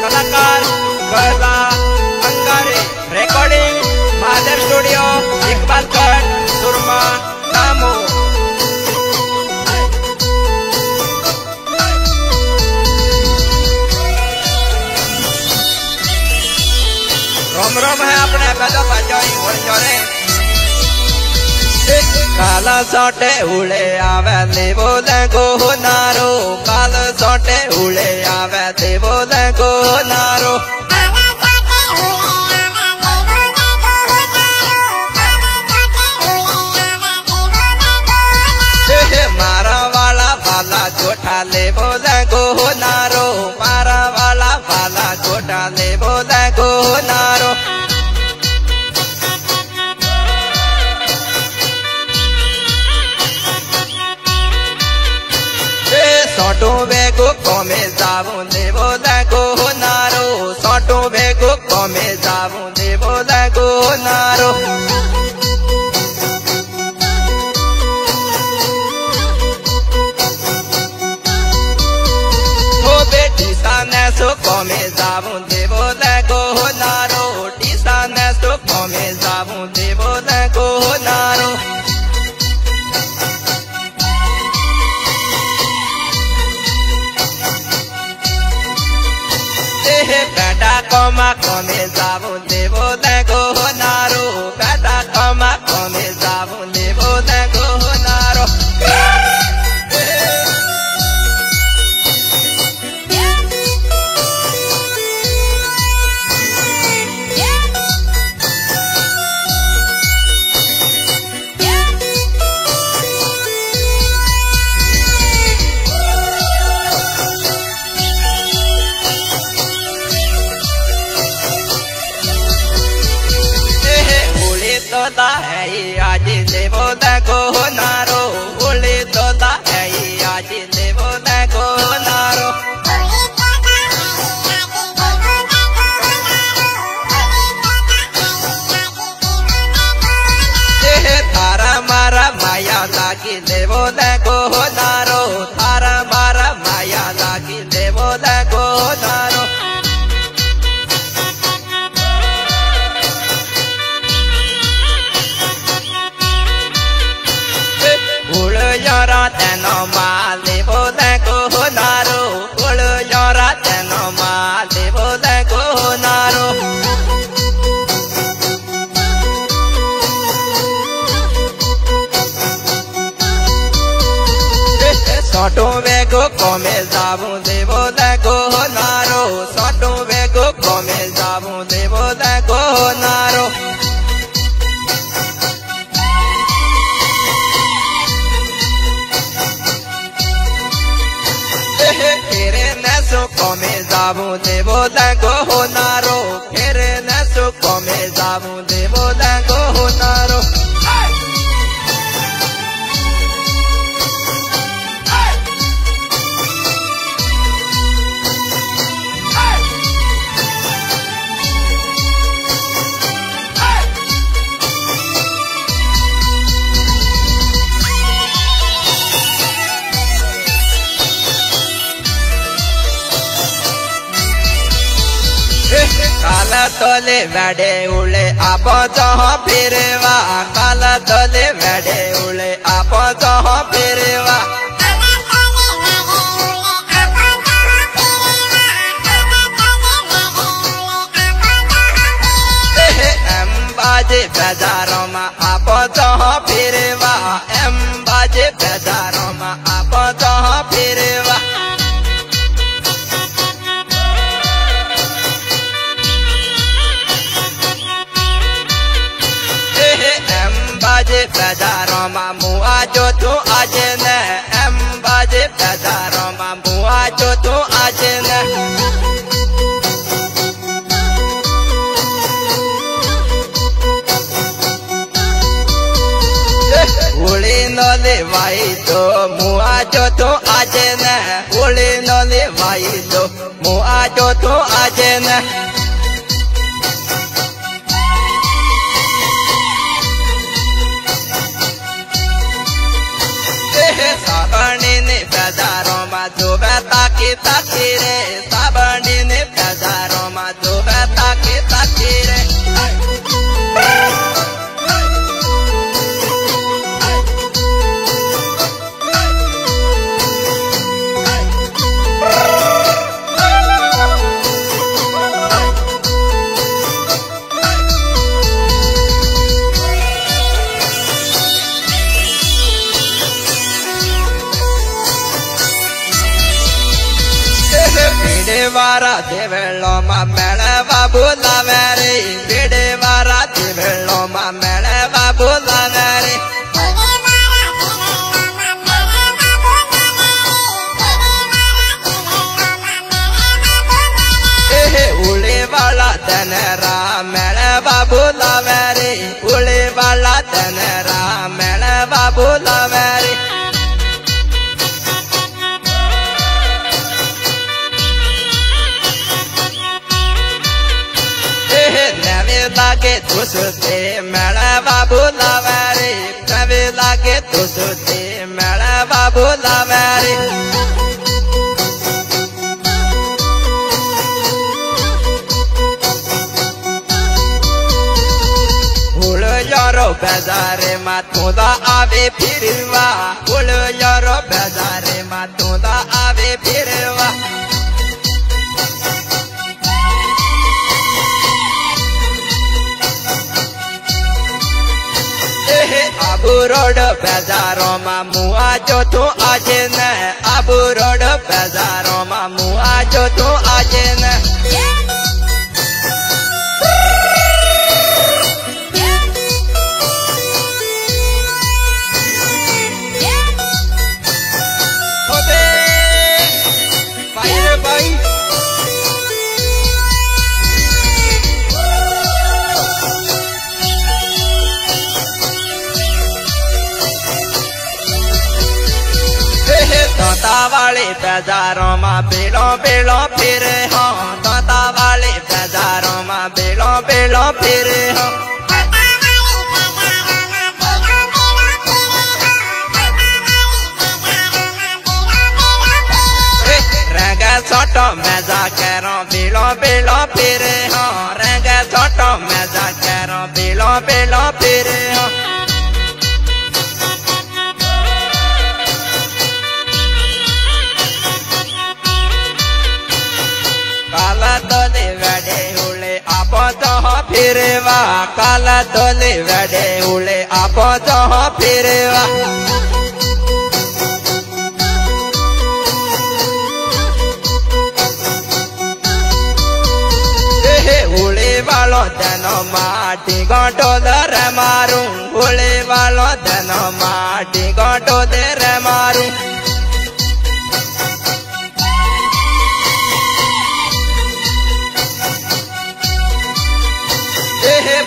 कलाकार गला अंगारे रेकॉर्डिंग महादेव स्टूडियो इकबाल कट सुरमा नामो रोम रोम है अपने बजा बजाई और जोरे काला सोटे उड़े आवे देवो को नारो काला सोटे उड़े आवे देवो को नारो मारा वाला वाला छोटा ले बोले को नारो मारा वाला वाला छोटा ले बोले को नारो सोटो बेगो कमे जाबो दे बोले को नारो सोटो बेगो कमे जाबो दे बोले को नारो सो कमे जाबो देवो को नारो टीसा ने सो कमे जाबो देवो को नारो बेटा कमा कमे जाबो देवो को नारो बेटा कमा कमे जाबो देवो को नारो आज देवो को नारो बोले तो आज देवो को नारो थारा मारा माया लागी देवो को नारो थारा मारा माया लागी देवो को नारो Yara teno mali boda ko naro, ulu yara teno mali boda ko naro. Soto vego come zabu de boda ko naro, soto vego come zabu de boda ko naro. Come zabu devo ko naro, kere naso come zabu devo ko naro. काला तोले वडे उले आप जहाँ फिरवा काला तोले वडे उले आप जहाँ फिरवा एम बाजे बाजारों में आप जहाँ फिरवा एम बाजे बाजारों में आप जहाँ फिरवा बाजे बाजारों में मुआ जो तू आज न एम बाजे बाजारों में मुआ जो तू आज न उड़ी नले भाई तो मुआ जो तू आज न उड़ी नले भाई तो मुआ जो तू आज न साबणी ने बाजारों में जो ताकी ताकी रे साबणी ने बाजार वारा देवलो मा मेळवा बोलावे रे बेडे वारा देवलो मा मेळवा बोलावे रे उले वाला तनरा मेळवा बोलावे रे उले वाला तनरा मेळवा बोलावे रे नवे लागे तुसते मेळवा बोलावे रे नवे लागे तुसते मेळवा बोलावे रे यारो बेजारे मातुदा आवे फिरवा बोल यारो बेजारे मातुदा आवे फिरवा आबू रोड बेजारो मा मुआ जो तू आजे न आबू रोड बेजारो मा मुआ जो तू आजे न दाता वाले बाजारों में बेलो बेलो फिरे हो दाता वाले बाजारों में बेलो बेलो फिरे हो रंग छोटो मजा करो बेलो बेलो फिरे हो रंग छोटो मजा करो बेलो बेलो फिरे हो काला तोले वडे उले आपो तो फिरवा काला तोले वडे उले आपो तो फिरवा उले वालो दनो माटी गोटो दर मारू उले वालो दनो माटी गोटो दर मारू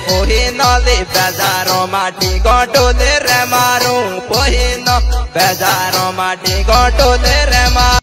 पोहिनले बेजारो माटी गोटो दे रे मारू पोहिनो बेजारो माटी गोटो दे रे मारू